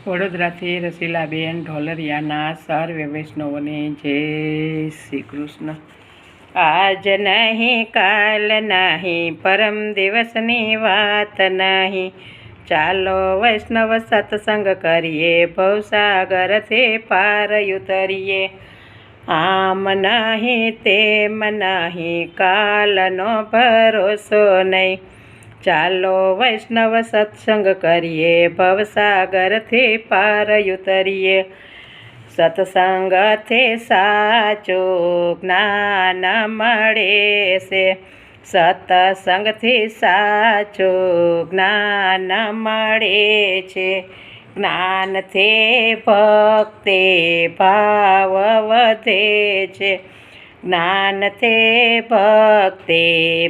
વડોદરાથી રસીલાબેન ઢોલરિયાના સર્વે વૈષ્ણવોને જય શ્રી કૃષ્ણ। આજ નહીં કાલ નહીં પરમ દિવસની વાત નહીં, ચાલો વૈષ્ણવ સત્સંગ કરીએ, ભવસાગરથી પાર ઉતરીએ। આમ નહીં તેમ નહીં કાલનો ભરોસો નહીં, ચાલો વૈષ્ણવ સત્સંગ કરીએ, ભવસાગરથી પાર ઉતરીએ। સત્સંગથી સાચું જ્ઞાન મળે છે, સત્સંગથી સાચું જ્ઞાન મળે છે। જ્ઞાનથી ભક્તિ ભાવ વધે છે, જ્ઞાનથી ભક્તિ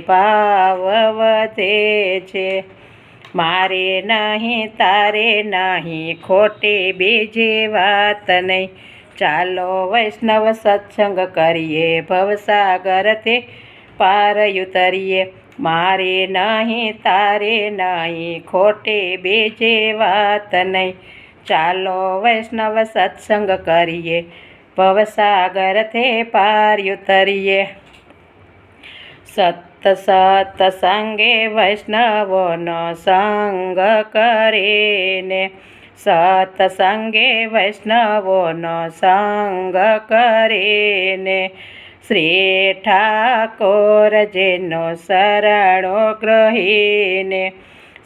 ભાવ વધે છે। મારે નહીં તારે નહીં ખોટી બીજી વાત નહીં, ચાલો વૈષ્ણવ સત્સંગ કરીએ, ભવસાગરથી પાર ઉતરીએ। મારે નહીં તારે નહીં ખોટી બીજી વાત નહીં, ચાલો વૈષ્ણવ સત્સંગ કરીએ, ભવસાગરથી પાર ઉતરીએ। સત્સંગે વૈષ્ણવોનો સંગ કરીને, સત્સંગે વૈષ્ણવોનો સંગ કરીને, શ્રી ઠાકોરજીનો શરણો ગ્રહીને,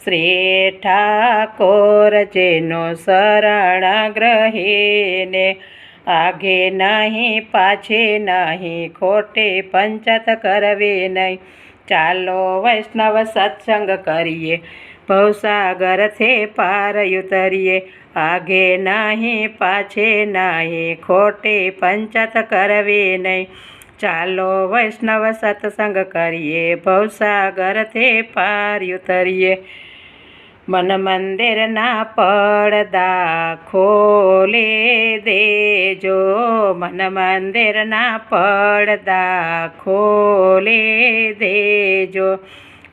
શ્રી ઠાકોરજીનો શરણ ગ્રહીને। આગે નહીં પાછે નહીં ખોટી પંચાત કરવી નહીં, ચાલો વૈષ્ણવ સત્સંગ કરીએ, ભવસાગરથી પાર ઉતરીએ। આગે નહીં પાછે નહીં ખોટી પંચાત કરવી નહીં, ચાલો વૈષ્ણવ સત્સંગ કરીએ, ભવસાગરથી પાર ઉતરીએ। મન મંદિરના પડદા ખોલી દેજો, મન મંદિરના પડદા ખોલી દેજો,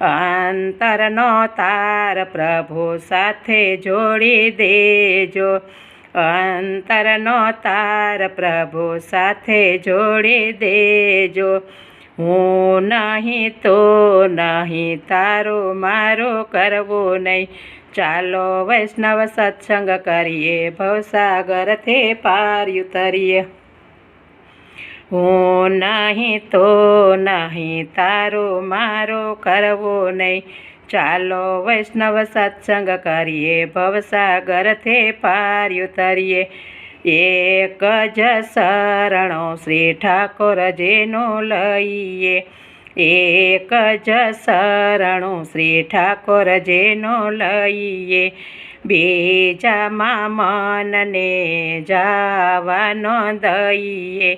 અંતરનો તાર પ્રભુ સાથે જોડી દેજો, અંતરનો તાર પ્રભુ સાથે જોડી દેજો। હું નહીં તો નહીં તારું મારું કરવું નહીં, ચાલો વૈષ્ણવ સત્સંગ કરીએ, ભવસાગરથી પાર ઉતરીએ। હું નહીં તો નહીં તારું મારું કરવું નહીં, ચાલો વૈષ્ણવ સત્સંગ કરીએ, ભવસાગરથી પાર ઉતરીએ। એક જ શરણો શ્રી ઠાકોરજીનું લઈએ, એક જ શરણું શ્રી ઠાકોરજીનું લઈએ, બીજામાં મનને જાવાનો દઈએ,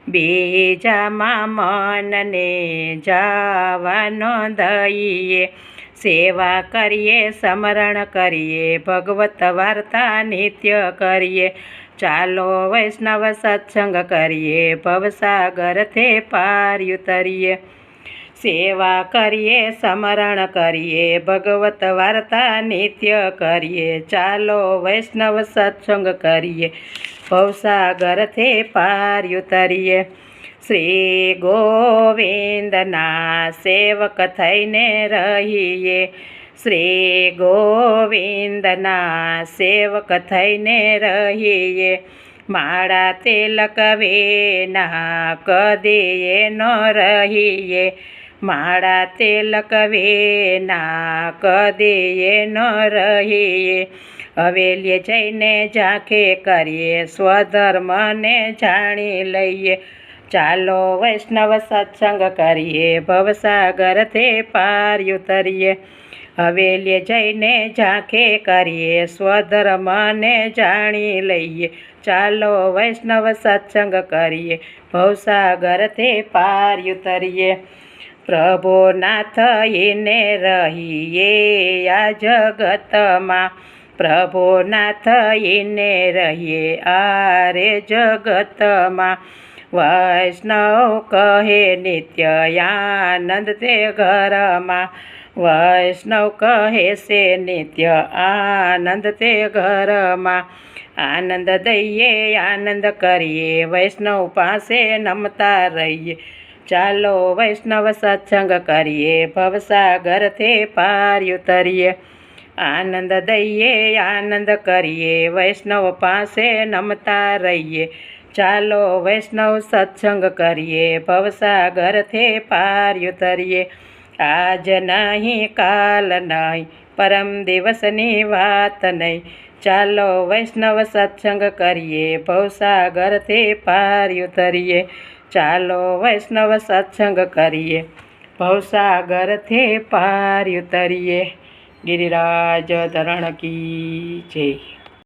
બીજામાં મનને જાવાનો દઈએ। સેવા કરીએ સ્મરણ કરીએ, ભગવત વાર્તા નિત્ય કરીએ, ચાલો વૈષ્ણવ સત્સંગ કરીએ, ભવસાગરથી પાર ઉતરીએ। સેવા કરીએ સ્મરણ કરીએ, ભગવત વાર્તા નિત્ય કરીએ, ચાલો વૈષ્ણવ સત્સંગ કરીએ, ભવસાગરથી પાર ઉતરીએ। શ્રી ગોવિંદના સેવક થઈને રહીએ, શ્રી ગોવિંદના સેવક થઈને રહીએ। માળા તિલક વિના કદીએ ન રહીએ, માળા તિલક વિના કદીએ ન રહીએ। હવેલીએ જઈને ઝાંખે કરીએ, સ્વધર્મને જાણી લઈએ, ચાલો વૈષ્ણવ સત્સંગ કરીએ, ભવસાગરથી પાર ઉતરીએ। હવેલીએ જઈને ઝાંખે કરીએ, સ્વધર્મને જાણી લઈએ, ચાલો વૈષ્ણવ સત્સંગ કરીએ, ભવસાગરથી પાર ઉતરીએ। પ્રભુના થઈને રહીએ આ જગતમાં, પ્રભુના થઈને રહીએ આ રે જગતમાં। વૈષ્ણવ કહે નિત્ય આનંદ તે ઘરમાં, વૈષ્ણવ કહે છે નિત્ય આનંદ તે ઘરમાં, આનંદ દઈએ આનંદ કરીએ, વૈષ્ણવ પાસે નમતા રહીએ, ચાલો વૈષ્ણવ સત્સંગ કરીએ, ભવસાગરથી પાર ઉતરીએ, આનંદ દઈએ આનંદ કરીએ, વૈષ્ણવ પાસે નમતા રહીએ, ચાલો વૈષ્ણવ સત્સંગ કરીએ, ભવસાગરથી પાર ઉતરીએ, આજ નહીં કાલ નહીં પરમ દિવસની વાત નહીં, ચાલો વૈષ્ણવ સત્સંગ કરીએ, ભવસાગરથી પાર ઉતરીએ, ચાલો વૈષ્ણવ સત્સંગ કરીએ, ભવસાગરથી પાર ઉતરીએ। ગિરિરાજ ધરણ કી જય।